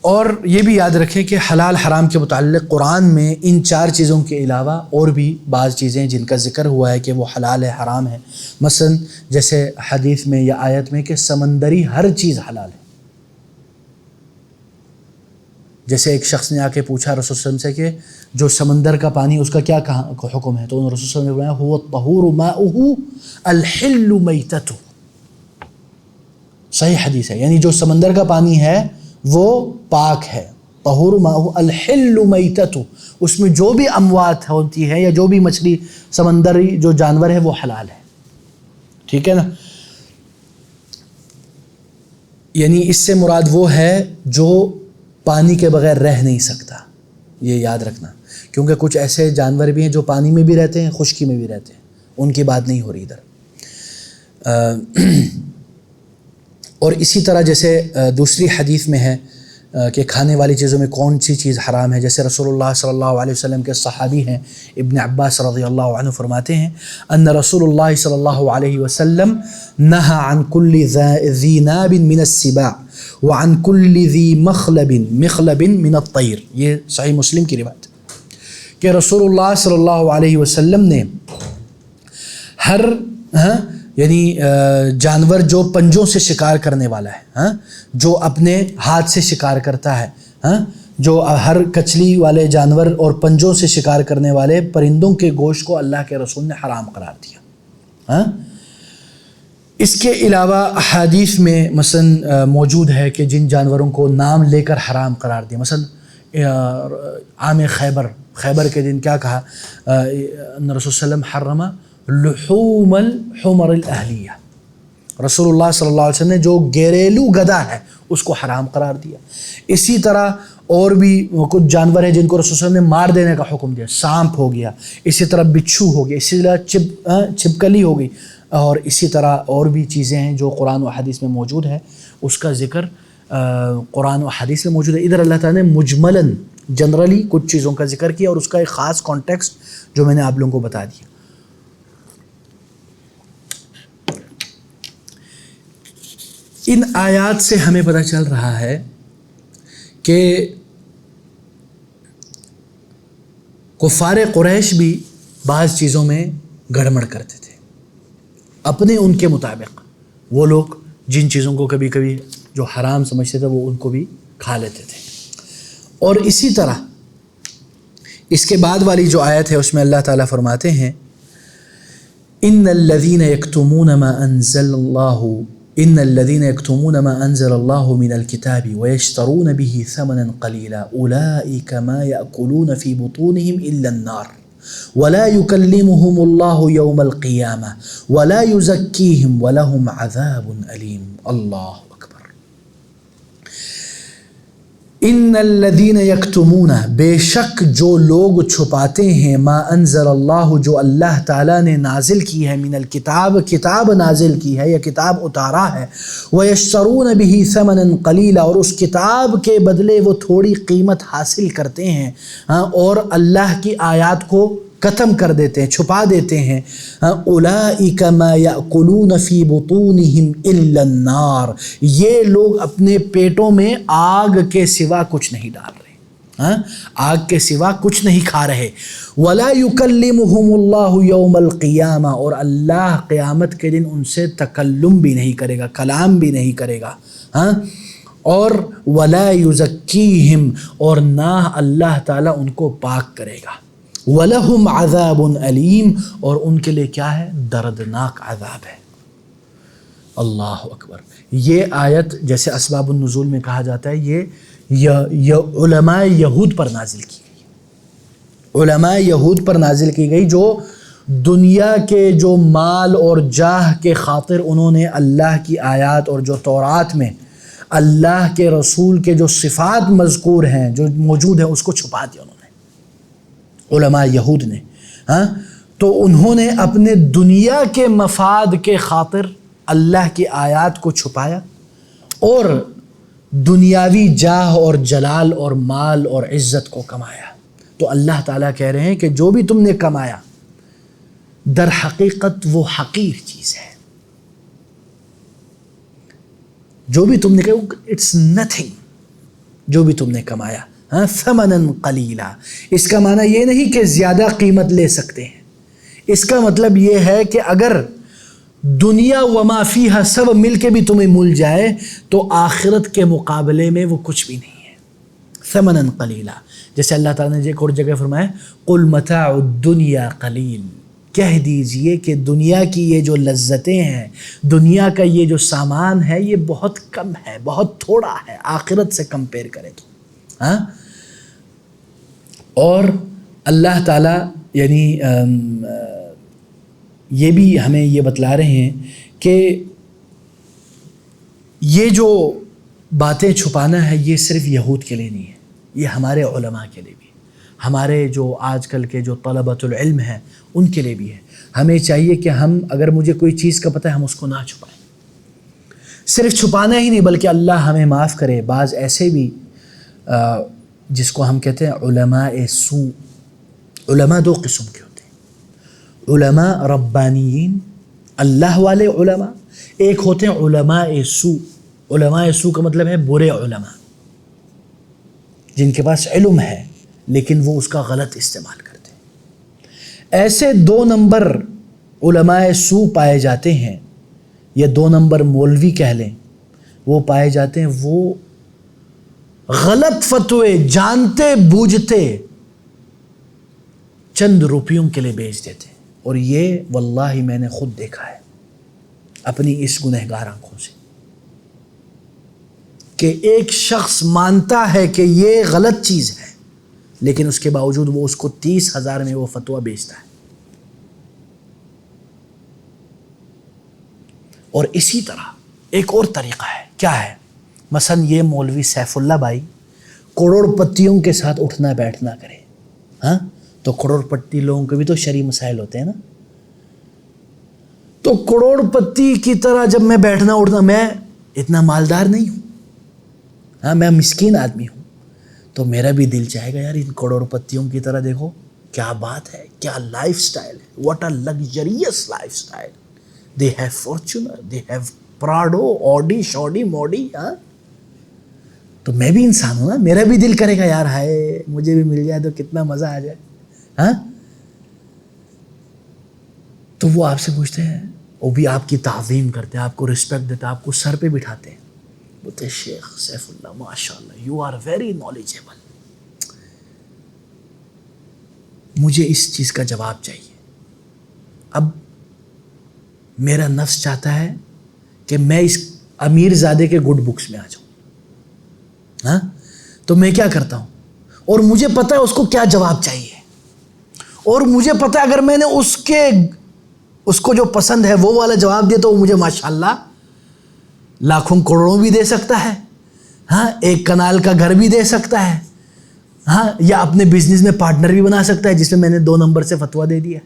اور یہ بھی یاد رکھیں کہ حلال حرام کے متعلق قرآن میں ان 4 چیزوں کے علاوہ اور بھی بعض چیزیں جن کا ذکر ہوا ہے کہ وہ حلال ہے، حرام ہے، مثلا جیسے حدیث میں یا آیت میں کہ سمندری ہر چیز حلال ہے۔ جیسے ایک شخص نے آ کے پوچھا رسول صلی اللہ علیہ وسلم سے کہ جو سمندر کا پانی اس کا کیا حکم ہے، تو انہوں نے رسول صلی اللہ علیہ وسلم نے فرمایا هو الطہور ماؤہ الحل میتتہ، صحیح حدیث ہے، یعنی جو سمندر کا پانی ہے وہ پاک ہے، طہور ماؤہ الحل میتتہ، اس میں جو بھی اموات ہوتی ہے یا جو بھی مچھلی سمندری جو جانور ہے وہ حلال ہے، ٹھیک ہے نا؟ یعنی اس سے مراد وہ ہے جو پانی کے بغیر رہ نہیں سکتا، یہ یاد رکھنا، کیونکہ کچھ ایسے جانور بھی ہیں جو پانی میں بھی رہتے ہیں، خشکی میں بھی رہتے ہیں، ان کی بات نہیں ہو رہی ادھر۔ اور اسی طرح جیسے دوسری حدیث میں ہے کہ کھانے والی چیزوں میں کون سی چیز حرام ہے، جیسے رسول اللہ صلی اللہ علیہ وسلم کے صحابی ہیں ابن عباس رضی اللہ عنہ فرماتے ہیں ان رسول اللہ صلی اللہ علیہ وسلم نہى عن كل ذی ناب من السباع وعن كل ذی مخلب من الطیر، یہ صحیح مسلم کی روایت کہ رسول اللہ صلی اللہ علیہ وسلم نے ہر یعنی جانور جو پنجوں سے شکار کرنے والا ہے، جو اپنے ہاتھ سے شکار کرتا ہے، جو ہر کچلی والے جانور اور پنجوں سے شکار کرنے والے پرندوں کے گوشت کو اللہ کے رسول نے حرام قرار دیا. ہاں اس کے علاوہ احادیث میں مثلا موجود ہے کہ جن جانوروں کو نام لے کر حرام قرار دیا، مثلا عام خیبر کے دن کیا کہا ان رسول صلی اللہ علیہ وسلم حرم لحوم الحمر الاہلیہ، رسول اللہ صلی اللہ علیہ وسلم نے جو گھریلو گدھا ہے اس کو حرام قرار دیا. اسی طرح اور بھی کچھ جانور ہیں جن کو رسول صلی اللہ علیہ وسلم نے مار دینے کا حکم دیا، سانپ ہو گیا، اسی طرح بچھو ہو گیا، اسی طرح چھپکلی ہو گئی، اور اسی طرح اور بھی چیزیں ہیں جو قرآن و حدیث میں موجود ہے. اس کا ذکر قرآن و حدیث میں موجود ہے. ادھر اللہ تعالیٰ نے مجملاً جنرلی کچھ چیزوں کا ذکر کیا اور اس کا ایک خاص کانٹیکسٹ جو میں نے آپ لوگوں کو بتا دیا. ان آیات سے ہمیں پتہ چل رہا ہے کہ کفار قریش بھی بعض چیزوں میں گڑبڑ کرتے تھے اپنے ان کے مطابق. وہ لوگ جن چیزوں کو کبھی کبھی جو حرام سمجھتے تھے وہ ان کو بھی کھا لیتے تھے. اور اسی طرح اس کے بعد والی جو آیت ہے اس میں اللہ تعالیٰ فرماتے ہیں ان الذين يكتمون ما انزل الله من الكتاب ويشترون به ثمنا قليلا اولئك ما يأكلون في بطونهم الا النار ولا يكلمهم الله يوم القيامة ولا يزكيهم ولهم عذاب أليم. اللہ اکبر. ان الذین یکتمون، بے شک جو لوگ چھپاتے ہیں، ما انزل اللہ، جو اللہ تعالیٰ نے نازل کی ہے، من الکتاب، کتاب نازل کی ہے یا کتاب اتارا ہے، ویشترون به ثمنا قلیلا، اور اس کتاب کے بدلے وہ تھوڑی قیمت حاصل کرتے ہیں اور اللہ کی آیات کو ختم کر دیتے ہیں، چھپا دیتے ہیں. اولئک ما یأکلون فی بطونہم الا النار، یہ لوگ اپنے پیٹوں میں آگ کے سوا کچھ نہیں ڈال رہے، آگ کے سوا کچھ نہیں کھا رہے. ولا یکلمہم اللہ یوم القیامہ، اور اللہ قیامت کے دن ان سے تکلم بھی نہیں کرے گا، کلام بھی نہیں کرے گا. اور ولا یزکیہم، اور نہ اللہ تعالیٰ ان کو پاک کرے گا. وَلَهُمْ عَذَابٌ أَلِيمٌ، اور ان کے لیے کیا ہے؟ دردناک عذاب ہے. اللہ اکبر. یہ آیت جیسے اسباب النزول میں کہا جاتا ہے یہ علماء یہود پر نازل کی گئی، علماء یہود پر نازل کی گئی جو دنیا کے جو مال اور جاہ کے خاطر انہوں نے اللہ کی آیات اور جو تورات میں اللہ کے رسول کے جو صفات مذکور ہیں جو موجود ہیں اس کو چھپا دیا انہوں نے، علماء یہود نے. تو انہوں نے اپنے دنیا کے مفاد کے خاطر اللہ کی آیات کو چھپایا اور دنیاوی جاہ اور جلال اور مال اور عزت کو کمایا. تو اللہ تعالیٰ کہہ رہے ہیں کہ جو بھی تم نے کمایا در حقیقت وہ حقیر چیز ہے، جو بھی تم نے کہا اٹس نتھنگ، جو بھی تم نے کمایا. ثمنا قلیلا، اس کا معنی یہ نہیں کہ زیادہ قیمت لے سکتے ہیں، اس کا مطلب یہ ہے کہ اگر دنیا وما فیہا سب مل کے بھی تمہیں مل جائے تو آخرت کے مقابلے میں وہ کچھ بھی نہیں ہے. ثمنا قلیلا، جیسے اللہ تعالیٰ نے ایک اور جگہ فرمایا قل متاع الدنیا قلیل، کہہ دیجئے کہ دنیا کی یہ جو لذتیں ہیں، دنیا کا یہ جو سامان ہے یہ بہت کم ہے، بہت تھوڑا ہے آخرت سے کمپیئر کرے تو. اور اللہ تعالیٰ یعنی یہ بھی ہمیں یہ بتلا رہے ہیں کہ یہ جو باتیں چھپانا ہے یہ صرف یہود کے لیے نہیں ہے، یہ ہمارے علماء کے لیے بھی، ہمارے جو آج کل کے جو طلبۃ العلم ہیں ان کے لیے بھی ہے. ہمیں چاہیے کہ ہم اگر مجھے کوئی چیز کا پتہ ہے ہم اس کو نہ چھپائیں. صرف چھپانا ہی نہیں بلکہ اللہ ہمیں معاف کرے، بعض ایسے بھی جس کو ہم کہتے ہیں علماء سوء. علماء دو قسم کے ہوتے ہیں، علماء ربانیین اللہ والے علماء، ایک ہوتے ہیں علماء سوء. علماء سوء کا مطلب ہے برے علماء جن کے پاس علم ہے لیکن وہ اس کا غلط استعمال کرتے ہیں. ایسے 2 نمبر علماء سوء پائے جاتے ہیں، یا 2 نمبر مولوی کہہ لیں، وہ پائے جاتے ہیں وہ غلط فتوے جانتے بوجھتے چند روپیوں کے لیے بیچ دیتے ہیں. اور یہ واللہ میں نے خود دیکھا ہے اپنی اس گنہگار آنکھوں سے کہ ایک شخص مانتا ہے کہ یہ غلط چیز ہے لیکن اس کے باوجود وہ اس کو 30,000 میں وہ فتویٰ بیچتا ہے. اور اسی طرح ایک اور طریقہ ہے. کیا ہے؟ مثلا یہ مولوی سیف اللہ بھائی کروڑ پتیوں کے ساتھ اٹھنا بیٹھنا کرے. ہاں تو کروڑ پتی لوگوں کے بھی تو شرعی مسائل ہوتے ہیں نا. تو کروڑ پتی کی طرح جب میں بیٹھنا اٹھنا، میں اتنا مالدار نہیں ہوں، ہاں میں مسکین آدمی ہوں، تو میرا بھی دل چاہے گا یار ان کروڑ پتیوں کی طرح دیکھو کیا بات ہے، کیا لائف سٹائل ہے، what a luxurious lifestyle. They have Fortuner, they have Prado, Audi شوڈی موڈی. ہاں تو میں بھی انسان ہوں نا، میرا بھی دل کرے گا یار ہائے مجھے بھی مل جائے تو کتنا مزہ آ جائے. ہاں تو وہ آپ سے پوچھتے ہیں، وہ بھی آپ کی تعظیم کرتے ہیں، آپ کو رسپیکٹ دیتے ہیں، آپ کو سر پہ بٹھاتے ہیں، بولتے شیخ سیف اللہ ماشاء اللہ یو آر ویری نالجیبل. مجھے اس چیز کا جواب چاہیے. اب میرا نفس چاہتا ہے کہ میں اس امیر زادے کے گڈ بکس میں آ جاؤں. ہاں تو میں کیا کرتا ہوں، اور مجھے پتہ ہے اس کو کیا جواب چاہیے، اور مجھے پتہ ہے اگر میں نے اس کو جو پسند ہے وہ والا جواب دیا تو وہ مجھے ماشاءاللہ لاکھوں کروڑوں بھی دے سکتا ہے. ہاں ایک کنال کا گھر بھی دے سکتا ہے. ہاں یا اپنے بزنس میں پارٹنر بھی بنا سکتا ہے جس میں میں نے 2 نمبر سے فتویٰ دے دیا.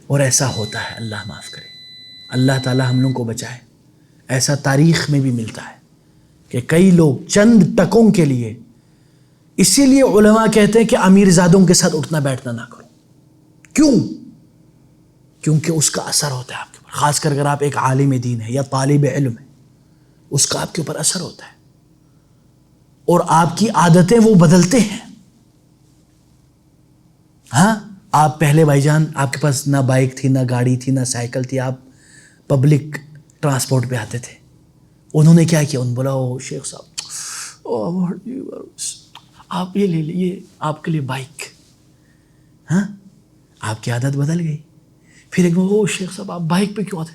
اور ایسا ہوتا ہے، اللہ معاف کرے، اللہ تعالی ہم لوگوں کو بچائے. ایسا تاریخ میں بھی ملتا ہے کہ کئی لوگ چند ٹکوں کے لیے، اسی لیے علماء کہتے ہیں کہ امیر زادوں کے ساتھ اٹھنا بیٹھنا نہ کرو. کیوں؟ کیونکہ اس کا اثر ہوتا ہے آپ کے اوپر، خاص کر اگر آپ ایک عالم دین ہے یا طالب علم ہے، اس کا آپ کے اوپر اثر ہوتا ہے اور آپ کی عادتیں وہ بدلتے ہیں. ہاں آپ پہلے بھائی جان آپ کے پاس نہ بائک تھی، نہ گاڑی تھی، نہ سائیکل تھی، آپ پبلک ٹرانسپورٹ پہ آتے تھے. انہوں نے کیا کیا، انہوں نے بولا او شیخ صاحب آپ یہ لے لیے آپ کے لیے بائک. ہاں آپ کی عادت بدل گئی. پھر ایک او شیخ صاحب آپ بائک پہ کیوں آتے،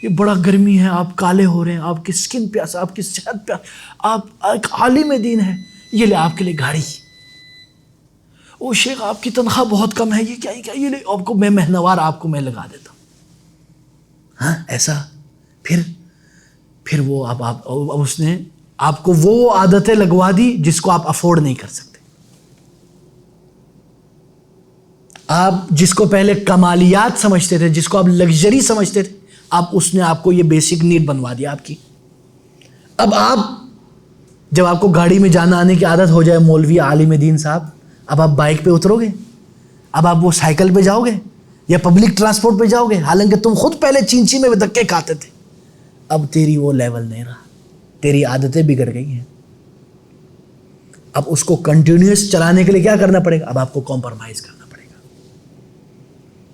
یہ بڑا گرمی ہے، آپ کالے ہو رہے ہیں، آپ کی سکن پیاسا، آپ کی صحت پیاسا، آپ ایک عالم دین ہے، یہ لے آپ کے لیے گاڑی. او شیخ آپ کی تنخواہ بہت کم ہے، یہ کیا یہ لے آپ کو میں مہنوار آپ کو میں لگا دیتا ہوں. ہاں ایسا پھر وہ اب اس نے آپ کو وہ عادتیں لگوا دی جس کو آپ افورڈ نہیں کر سکتے. آپ جس کو پہلے کمالیات سمجھتے تھے، جس کو آپ لگژری سمجھتے تھے، اب اس نے آپ کو یہ بیسک نیڈ بنوا دیا آپ کی. اب آپ جب آپ کو گاڑی میں جانا آنے کی عادت ہو جائے، مولوی عالم دین صاحب، اب آپ بائک پہ اترو گے، اب آپ وہ سائیکل پہ جاؤ گے یا پبلک ٹرانسپورٹ پہ جاؤ گے، حالانکہ تم خود پہلے چینچی میں دھکے کھاتے تھے. اب تیری وہ لیول نہیں رہا، تیری عادتیں بگڑ گئی ہیں. اب اس کو کنٹینیوس چلانے کے لیے کیا کرنا پڑے گا، اب آپ کو کمپرومائز کرنا پڑے گا.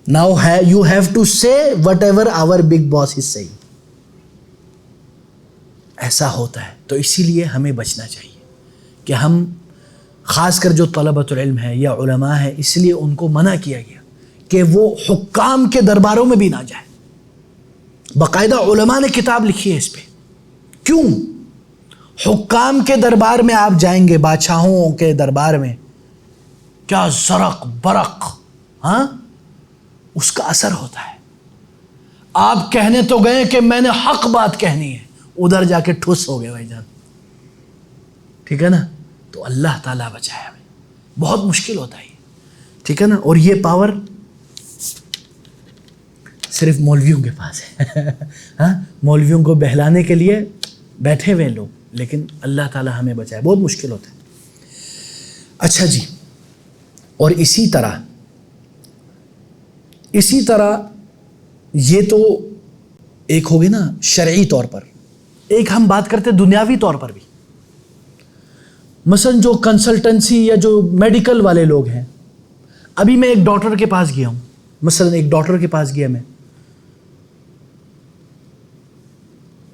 Now you have to say whatever our big boss is saying. ایسا ہوتا ہے. تو اسی لیے ہمیں بچنا چاہیے کہ ہم خاص کر جو طلبۃ العلم ہے یا علماء ہے، اس لیے ان کو منع کیا گیا کہ وہ حکام کے درباروں میں بھی نہ جائے. باقاعدہ علماء نے کتاب لکھی ہے اس پہ. کیوں؟ حکام کے دربار میں آپ جائیں گے، بادشاہوں کے دربار میں، کیا زرق برق، ہاں اس کا اثر ہوتا ہے. آپ کہنے تو گئے کہ میں نے حق بات کہنی ہے، ادھر جا کے ٹھس ہو گئے بھائی جان. ٹھیک ہے نا. تو اللہ تعالیٰ بچائے ہمیں، بہت مشکل ہوتا ہے یہ. ٹھیک ہے نا. اور یہ پاور صرف مولویوں کے پاس ہے. ہاں مولویوں کو بہلانے کے لیے بیٹھے ہوئے لوگ، لیکن اللہ تعالیٰ ہمیں بچائے، بہت مشکل ہوتا ہے. اچھا جی. اور اسی طرح یہ تو ایک ہوگی نا شرعی طور پر. ایک ہم بات کرتے دنیاوی طور پر بھی. مثلا جو کنسلٹنسی یا جو میڈیکل والے لوگ ہیں، ابھی میں ایک ڈاکٹر کے پاس گیا ہوں، مثلا ایک ڈاکٹر کے پاس گیا میں،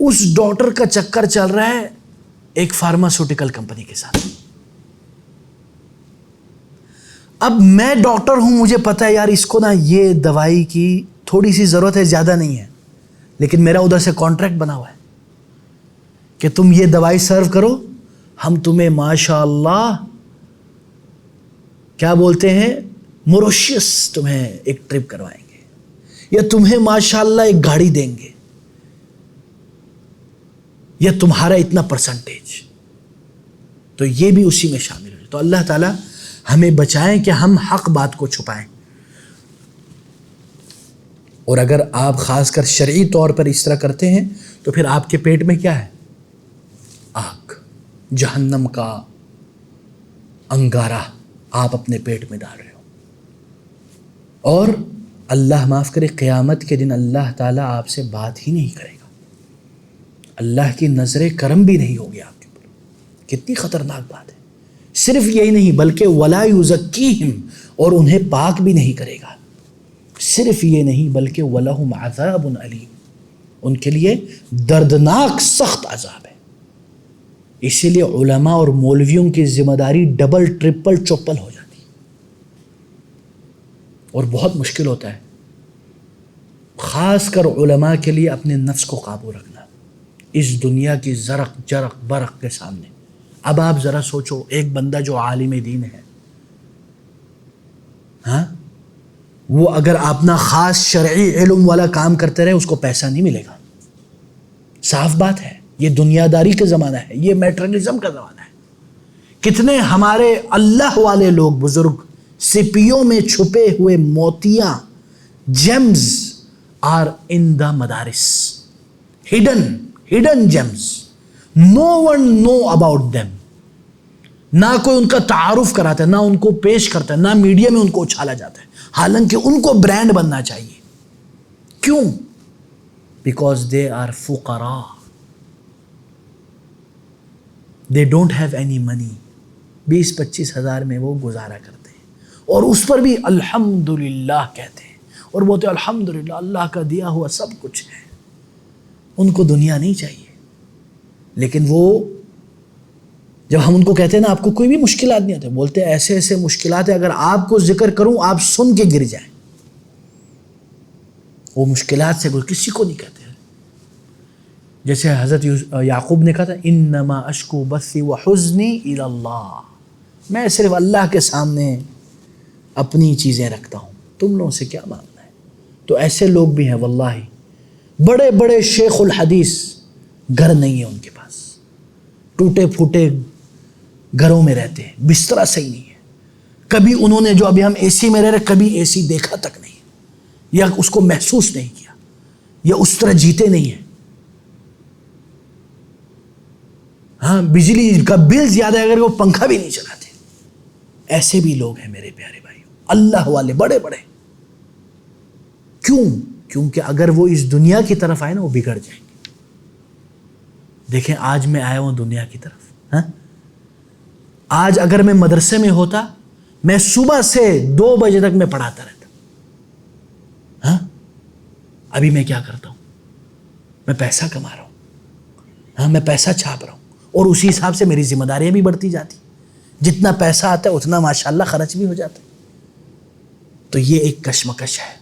اس ڈاکٹر کا چکر چل رہا ہے ایک فارماسیوٹیکل کمپنی کے ساتھ. اب میں ڈاکٹر ہوں, مجھے پتا ہے یار اس کو نا یہ دوائی کی تھوڑی سی ضرورت ہے, زیادہ نہیں ہے, لیکن میرا ادھر سے کانٹریکٹ بنا ہوا ہے کہ تم یہ دوائی سرو کرو, ہم تمہیں ماشاء اللہ کیا بولتے ہیں موریشیس تمہیں ایک ٹرپ کروائیں گے, یا تمہیں ماشاء اللہ ایک گاڑی دیں گے, یا تمہارا اتنا پرسنٹیج. تو یہ بھی اسی میں شامل ہے. تو اللہ تعالی ہمیں بچائیں کہ ہم حق بات کو چھپائیں. اور اگر آپ خاص کر شرعی طور پر اس طرح کرتے ہیں تو پھر آپ کے پیٹ میں کیا ہے؟ آگ, جہنم کا انگارہ آپ اپنے پیٹ میں ڈال رہے ہو. اور اللہ معاف کرے, قیامت کے دن اللہ تعالیٰ آپ سے بات ہی نہیں کرے گا, اللہ کی نظر کرم بھی نہیں ہوگی آپ کے اوپر. کتنی خطرناک بات ہے. صرف یہی نہیں بلکہ ولا یزکیہم, اور انہیں پاک بھی نہیں کرے گا. صرف یہ نہیں بلکہ ولہم عذاب علیم, ان کے لیے دردناک سخت عذاب ہے. اسی لیے علماء اور مولویوں کی ذمہ داری ڈبل ٹرپل چوپل ہو جاتی ہے, اور بہت مشکل ہوتا ہے خاص کر علماء کے لیے اپنے نفس کو قابو رکھنا اس دنیا کی زرق جرق برق کے سامنے. اب آپ ذرا سوچو, ایک بندہ جو عالم دین ہے, ہاں, وہ اگر اپنا خاص شرعی علم والا کام کرتے رہے اس کو پیسہ نہیں ملے گا. صاف بات ہے, یہ دنیا داری کا زمانہ ہے, یہ میٹرنزم کا زمانہ ہے. کتنے ہمارے اللہ والے لوگ بزرگ سپیوں میں چھپے ہوئے موتیاں, James are in the madaris, hidden gems, no one know about them. نہ کوئی ان کا تعارف کراتا ہے, نہ ان کو پیش کرتا ہے, نہ میڈیا میں ان کو اچھالا جاتا ہے, حالانکہ ان کو برانڈ بننا چاہیے. کیوں؟ بیکاز دے آر فقراء, they don't have any money. 20-25 ہزار میں وہ گزارا کرتے ہیں, اور اس پر بھی الحمدللہ کہتے ہیں, اور بولتے ہیں الحمدللہ اللہ کا دیا ہوا سب کچھ ہے. ان کو دنیا نہیں چاہیے. لیکن وہ جب ہم ان کو کہتے ہیں نا آپ کو کوئی بھی مشکلات نہیں آتے, بولتے ہیں ایسے ایسے مشکلات ہیں اگر آپ کو ذکر کروں آپ سن کے گر جائیں. وہ مشکلات سے کسی کو نہیں کہتے. جیسے حضرت یعقوب نے کہا تھا انما اشکو بثی وحزنی الی اللہ, میں صرف اللہ کے سامنے اپنی چیزیں رکھتا ہوں, تم لوگوں سے کیا مانگنا ہے. تو ایسے لوگ بھی ہیں واللہ, بڑے بڑے شیخ الحدیث, گھر نہیں ہے ان کے پاس, ٹوٹے پھوٹے گھروں میں رہتے ہیں, بسترا صحیح نہیں ہے. کبھی انہوں نے جو ابھی ہم اے سی میں رہ رہے کبھی اے سی دیکھا تک نہیں, یا اس کو محسوس نہیں کیا, یا اس طرح جیتے نہیں ہیں. ہاں, بجلی کا بل زیادہ ہے اگر وہ پنکھا بھی نہیں چلاتے. ایسے بھی لوگ ہیں میرے پیارے بھائیو, اللہ والے بڑے بڑے. کیوں؟ کیونکہ اگر وہ اس دنیا کی طرف آئے نا وہ بگڑ جائیں گے. دیکھیں آج میں آیا ہوں دنیا کی طرف, ہاں, آج اگر میں مدرسے میں ہوتا میں صبح سے 2 بجے تک میں پڑھاتا رہتا. ہاں, ابھی میں کیا کرتا ہوں, میں پیسہ کما رہا ہوں, ہاں, میں پیسہ چھاپ رہا ہوں, اور اسی حساب سے میری ذمہ داریاں بھی بڑھتی جاتی. جتنا پیسہ آتا ہے اتنا ماشاءاللہ خرچ بھی ہو جاتا ہے. تو یہ ایک کشمکش ہے.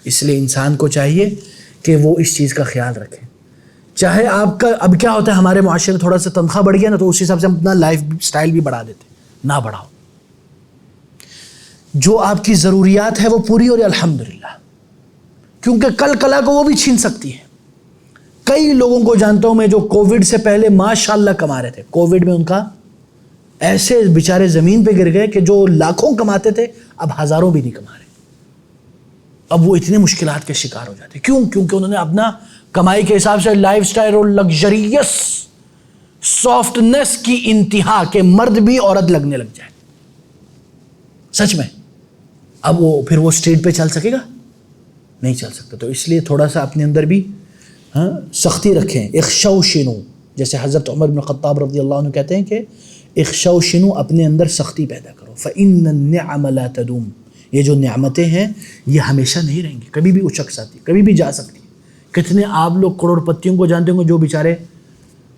اس لیے انسان کو چاہیے کہ وہ اس چیز کا خیال رکھے. چاہے آپ کا اب کیا ہوتا ہے ہمارے معاشرے میں تھوڑا سا تنخواہ بڑھ گیا نا تو اسی حساب سے ہم اپنا لائف سٹائل بھی بڑھا دیتے. نہ بڑھاؤ, جو آپ کی ضروریات ہے وہ پوری ہو رہی الحمدللہ, کیونکہ کل کلا کو وہ بھی چھین سکتی ہے. کئی لوگوں کو جانتا ہوں میں جو کووڈ سے پہلے ماشاءاللہ کما رہے تھے, کووڈ میں ان کا ایسے بیچارے زمین پہ گر گئے کہ جو لاکھوں کماتے تھے اب ہزاروں بھی نہیں کما رہے. اب وہ اتنے مشکلات کے شکار ہو جاتے. کیوں؟ کیونکہ انہوں نے اپنا کمائی کے حساب سے لائف سٹائل اور لگژریس سافٹنس کی انتہا کہ مرد بھی عورت لگنے لگ جائے. سچ میں اب وہ پھر وہ اسٹریٹ پہ چل سکے گا؟ نہیں چل سکتا. تو اس لیے تھوڑا سا اپنے اندر بھی سختی رکھیں. اخشوا شنو, جیسے حضرت عمر بن خطاب رضی اللہ عنہ کہتے ہیں کہ اخشوا شنو, اپنے اندر سختی پیدا کرو. فإن النعم لا تدوم, یہ جو نعمتیں ہیں یہ ہمیشہ نہیں رہیں گی, کبھی بھی اچک سکتی, کبھی بھی جا سکتی. کتنے آپ لوگ کروڑ پتیوں کو جانتے ہوں گے جو بیچارے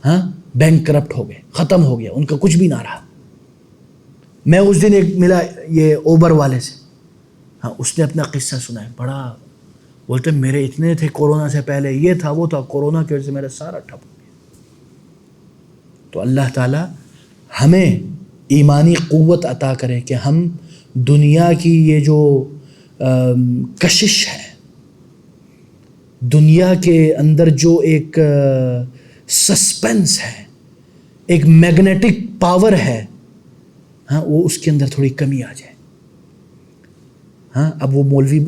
بینک کرپٹ ہو گئے، ختم ہو گیا، ان کا کچھ بھی نہ رہا. میں اس دن ایک ملا یہ اوبر والے سے، اس نے اپنا قصہ سنا ہے، بڑا بولتے میرے اتنے تھے کورونا سے پہلے، یہ تھا وہ تھا، کورونا کی وجہ سے میرا سارا ٹھپ ہو گیا. تو اللہ تعالیٰ ہمیں ایمانی قوت عطا کرے کہ ہم دنیا کی یہ جو کشش ہے، دنیا کے اندر جو ایک سسپینس ہے، ایک میگنیٹک پاور ہے، وہ اس کے اندر تھوڑی کمی آ جائے. اب وہ مولوی،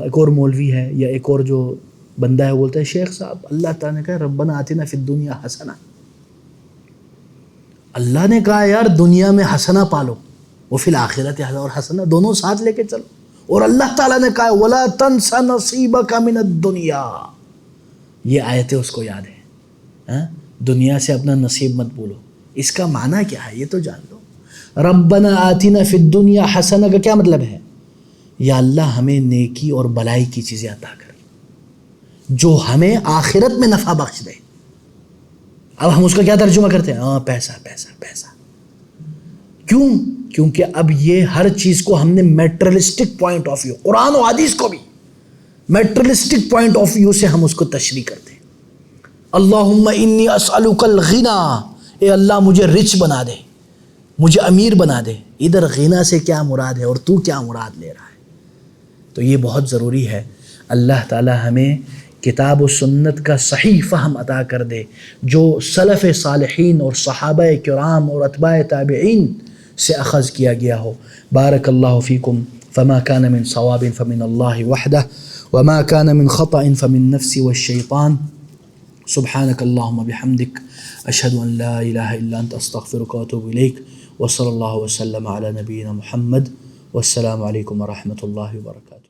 ایک اور مولوی ہے یا ایک اور جو بندہ ہے، بولتا ہے شیخ صاحب اللہ تعالیٰ نے کہا ربنا آتنا فی الدنیا حسنہ، اللہ نے کہا یار دنیا میں حسنہ پالو، وفی الآخرۃ حسنہ، اور حسنہ دونوں ساتھ لے کے چلو. اور اللہ تعالیٰ نے کہا ولا تنس نصیبک من الدنیا، یہ آیتیں اس کو یاد ہیں، دنیا سے اپنا نصیب مت بھولو. اس کا معنی کیا ہے یہ تو جان لو. ربنا آتنا فی الدنیا حسنہ کا کیا مطلب ہے؟ یا اللہ ہمیں نیکی اور بلائی کی چیزیں عطا کر جو ہمیں آخرت میں نفع بخش دے. اب ہم اس کا کیا ترجمہ کرتے ہیں؟ پیسہ پیسہ پیسہ. کیوں؟ کیونکہ اب یہ ہر چیز کو ہم نے میٹرلسٹک پوائنٹ آف ویو، قرآن و حدیث کو بھی میٹرلسٹک پوائنٹ آف ویو سے ہم اس کو تشریح کرتے ہیں. اللہم انی اسألک الغنی، اے اللہ مجھے رچ بنا دے، مجھے امیر بنا دے. ادھر غنا سے کیا مراد ہے اور تو کیا مراد لے رہا ہے؟ تو یہ بہت ضروری ہے. اللہ تعالی ہمیں کتاب و سنت کا صحیح فہم عطا کر دے جو سلف صالحین اور صحابہ کرام اور اتباع تابعین سے اخذ کیا گیا ہو. بارک اللہ فیکم. فما كان من صواب فمن الله وحده وما كان من خطأ فمن نفسي والشيطان. سبحانك اللهم بحمدك أشهد أن لا إله إلا أنت أستغفرك وأتوب إليك. وصلى الله وسلم على نبينا محمد. والسلام عليكم ورحمة الله وبركاته.